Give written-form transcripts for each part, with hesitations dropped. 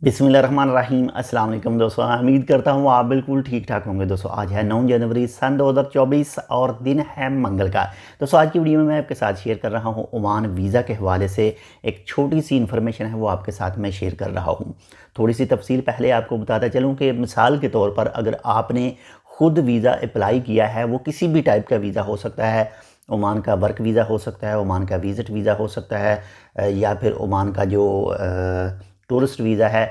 बिस्मिल्लाहिर्रहमानिर्रहीम। अस्सलाम वालेकुम दोस्तों, उम्मीद करता हूँ आप बिल्कुल ठीक ठाक होंगे। दोस्तों आज है 9 जनवरी सन 2024 और दिन है मंगल का। दोस्तों आज की वीडियो में मैं आपके साथ शेयर कर रहा हूँ ओमान वीज़ा के हवाले से एक छोटी सी इन्फॉर्मेशन है, वो आपके साथ मैं शेयर कर रहा हूँ। थोड़ी सी तफसील पहले आपको बताता चलूँ कि मिसाल के तौर पर अगर आपने खुद वीज़ा अप्लाई किया है, वो किसी भी टाइप का वीज़ा हो सकता है। ओमान का वर्क वीज़ा हो सकता है, ओमान का विज़िट वीज़ा हो सकता है, या फिर ओमान का जो टूरिस्ट वीज़ा है।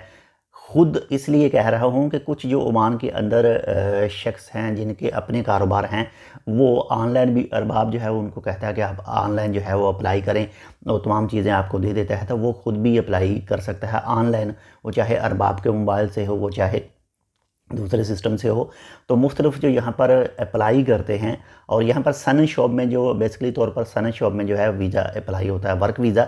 ख़ुद इसलिए कह रहा हूँ कि कुछ जो ओमान के अंदर शख्स हैं जिनके अपने कारोबार हैं, वो ऑनलाइन भी अरबाब जो है वो उनको कहता है कि आप ऑनलाइन जो है वो अप्लाई करें, और तमाम चीज़ें आपको दे देता है, तो वो ख़ुद भी अप्लाई कर सकता है ऑनलाइन। वो चाहे अरबाब के मोबाइल से हो, वो चाहे दूसरे सिस्टम से हो। तो मुख्तलिफ जो यहाँ पर अप्लाई करते हैं, और यहाँ पर सन शॉप में जो बेसिकली तौर पर सन शॉप में जो है वीज़ा अप्लाई होता है, वर्क वीज़ा।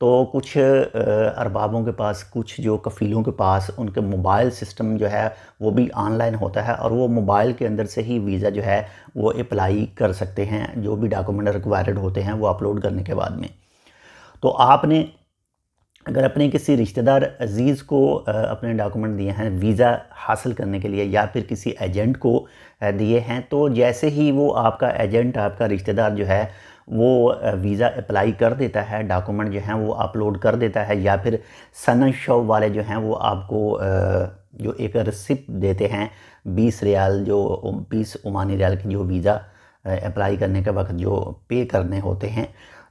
तो कुछ अरबाबों के पास, कुछ जो कफ़ीलों के पास उनके मोबाइल सिस्टम जो है वो भी ऑनलाइन होता है, और वो मोबाइल के अंदर से ही वीज़ा जो है वो अप्लाई कर सकते हैं। जो भी डॉक्यूमेंट रिक्वायर्ड होते हैं वो अपलोड करने के बाद में, तो आपने अगर अपने किसी रिश्तेदार अज़ीज़ को अपने डॉक्यूमेंट दिए हैं वीज़ा हासिल करने के लिए, या फिर किसी एजेंट को दिए हैं, तो जैसे ही वो आपका एजेंट, आपका रिश्तेदार जो है वो वीज़ा अप्लाई कर देता है, डॉक्यूमेंट जो हैं वो अपलोड कर देता है, या फिर सन शॉप वाले जो हैं वो आपको जो एक रिसिप्ट देते हैं 20 रियाल, जो 20 ओमानी रियाल की जो वीज़ा अप्लाई करने के वक्त जो पे करने होते हैं,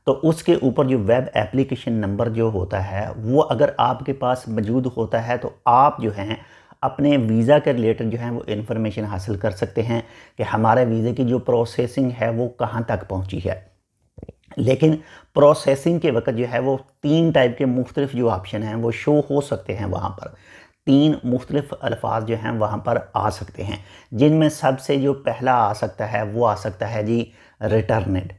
तो उसके ऊपर जो वेब एप्लीकेशन नंबर जो होता है वो अगर आपके पास मौजूद होता है, तो आप जो हैं अपने वीज़ा के रिलेटेड जो है वो इन्फॉर्मेशन हासिल कर सकते हैं कि हमारे वीज़े की जो प्रोसेसिंग है वो कहाँ तक पहुँची है। लेकिन प्रोसेसिंग के वक्त जो है वो 3 टाइप के मुख्तलिफ जो ऑप्शन हैं वो शो हो सकते हैं वहाँ पर। 3 मुख्तलिफ अल्फाज जो हैं वहाँ पर आ सकते हैं, जिनमें सबसे जो पहला आ सकता है वो आ सकता है जी रिटर्नेड।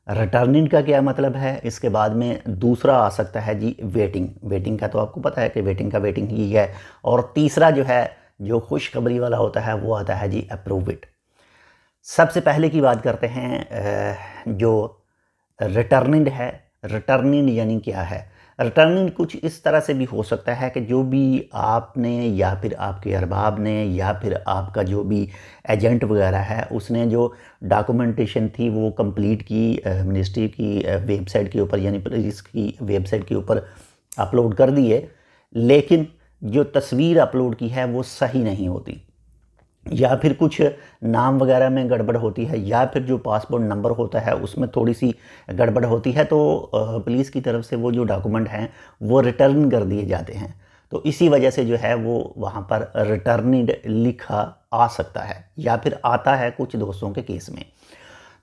रिटर्निंग का क्या मतलब है, इसके बाद में दूसरा आ सकता है जी वेटिंग। वेटिंग का तो आपको पता है कि वेटिंग का वेटिंग ही है। और तीसरा जो है, जो खुशखबरी वाला होता है, वो आता है जी अप्रूव्ड। सबसे पहले की बात करते हैं जो रिटर्निंग है। रिटर्निंग यानी क्या है? रिटर्निंग कुछ इस तरह से भी हो सकता है कि जो भी आपने, या फिर आपके अरबाब ने, या फिर आपका जो भी एजेंट वगैरह है, उसने जो डॉक्यूमेंटेशन थी वो कंप्लीट की मिनिस्ट्री की वेबसाइट के ऊपर, यानी पुलिस की वेबसाइट के ऊपर अपलोड कर दिए, लेकिन जो तस्वीर अपलोड की है वो सही नहीं होती, या फिर कुछ नाम वगैरह में गड़बड़ होती है, या फिर जो पासपोर्ट नंबर होता है उसमें थोड़ी सी गड़बड़ होती है, तो पुलिस की तरफ से वो जो डॉक्यूमेंट हैं वो रिटर्न कर दिए जाते हैं। तो इसी वजह से जो है वो वहाँ पर रिटर्निड लिखा आ सकता है, या फिर आता है कुछ दोस्तों के केस में।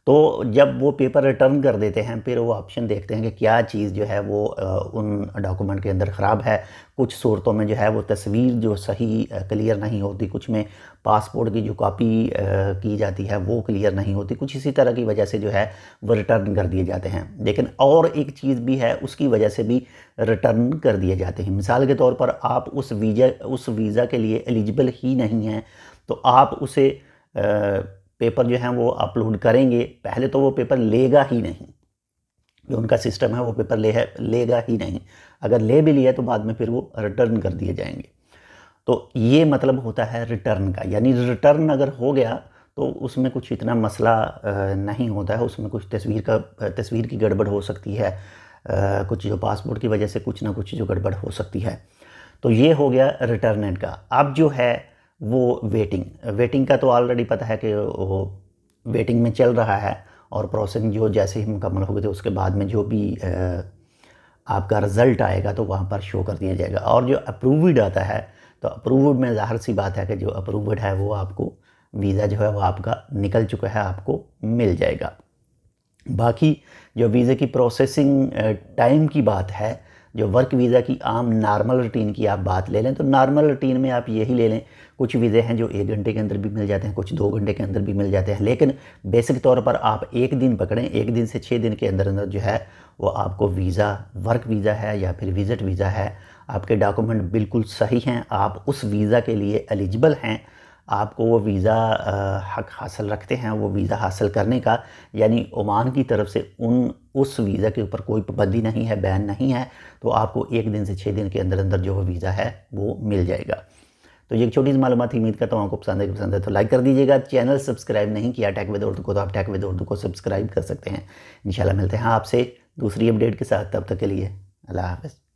तो जब वो पेपर रिटर्न कर देते हैं, फिर वो ऑप्शन देखते हैं कि क्या चीज़ जो है वो उन डॉक्यूमेंट के अंदर ख़राब है। कुछ सूरतों में जो है वो तस्वीर जो सही क्लियर नहीं होती, कुछ में पासपोर्ट की जो कॉपी की जाती है वो क्लियर नहीं होती, कुछ इसी तरह की वजह से जो है वो रिटर्न कर दिए जाते हैं। लेकिन और एक चीज़ भी है, उसकी वजह से भी रिटर्न कर दिए जाते हैं। मिसाल के तौर पर आप उस वीज़ा के लिए एलिजिबल ही नहीं हैं, तो आप उसे पेपर जो है वो अपलोड करेंगे, पहले तो वो पेपर लेगा ही नहीं। जो उनका सिस्टम है वो पेपर लेगा ही नहीं। अगर ले भी लिया तो बाद में फिर वो रिटर्न कर दिए जाएंगे। तो ये मतलब होता है रिटर्न का, यानी रिटर्न अगर हो गया तो उसमें कुछ इतना मसला नहीं होता है। उसमें कुछ तस्वीर की गड़बड़ हो सकती है, कुछ जो पासपोर्ट की वजह से कुछ ना कुछ जो गड़बड़ हो सकती है। तो ये हो गया रिटर्नेड का। अब जो है वो वेटिंग का तो ऑलरेडी पता है कि वो वेटिंग में चल रहा है, और प्रोसेसिंग जो जैसे ही मुकम्मल होगी तो उसके बाद में जो भी आपका रिज़ल्ट आएगा तो वहाँ पर शो कर दिया जाएगा। और जो अप्रूव्ड आता है, तो अप्रूव्ड में ज़ाहिर सी बात है कि जो अप्रूव्ड है वो आपको वीज़ा जो है वो आपका निकल चुका है, आपको मिल जाएगा। बाकी जो वीज़े की प्रोसेसिंग टाइम की बात है, जो वर्क वीज़ा की आम नॉर्मल रूटीन की आप बात ले लें, तो नॉर्मल रूटीन में आप यही ले लें, कुछ वीज़े हैं जो 1 घंटे के अंदर भी मिल जाते हैं, कुछ 2 घंटे के अंदर भी मिल जाते हैं। लेकिन बेसिक तौर पर आप 1 दिन पकड़ें, 1 दिन से 6 दिन के अंदर अंदर जो है वो आपको वीज़ा, वर्क वीज़ा है या फिर विज़िट वीज़ा है, आपके डॉक्यूमेंट बिल्कुल सही हैं, आप उस वीज़ा के लिए एलिजिबल हैं, आपको वो वीज़ा हक हासिल रखते हैं वो वीज़ा हासिल करने का, यानी ओमान की तरफ से उस वीज़ा के ऊपर कोई पाबंदी नहीं है, बैन नहीं है, तो आपको 1 दिन से 6 दिन के अंदर अंदर जो वो वीज़ा है वो मिल जाएगा। तो ये एक छोटी सी मालूमात थी, उम्मीद करता हूँ आपको पसंद है तो लाइक कर दीजिएगा। चैनल सब्सक्राइब नहीं किया टेक विद उर्दू को तो आप टेक विद उर्दू को सब्सक्राइब कर सकते हैं। इंशाल्लाह मिलते हैं आपसे दूसरी अपडेट के साथ, तब तक के लिए अल्लाह हाफ़िज़।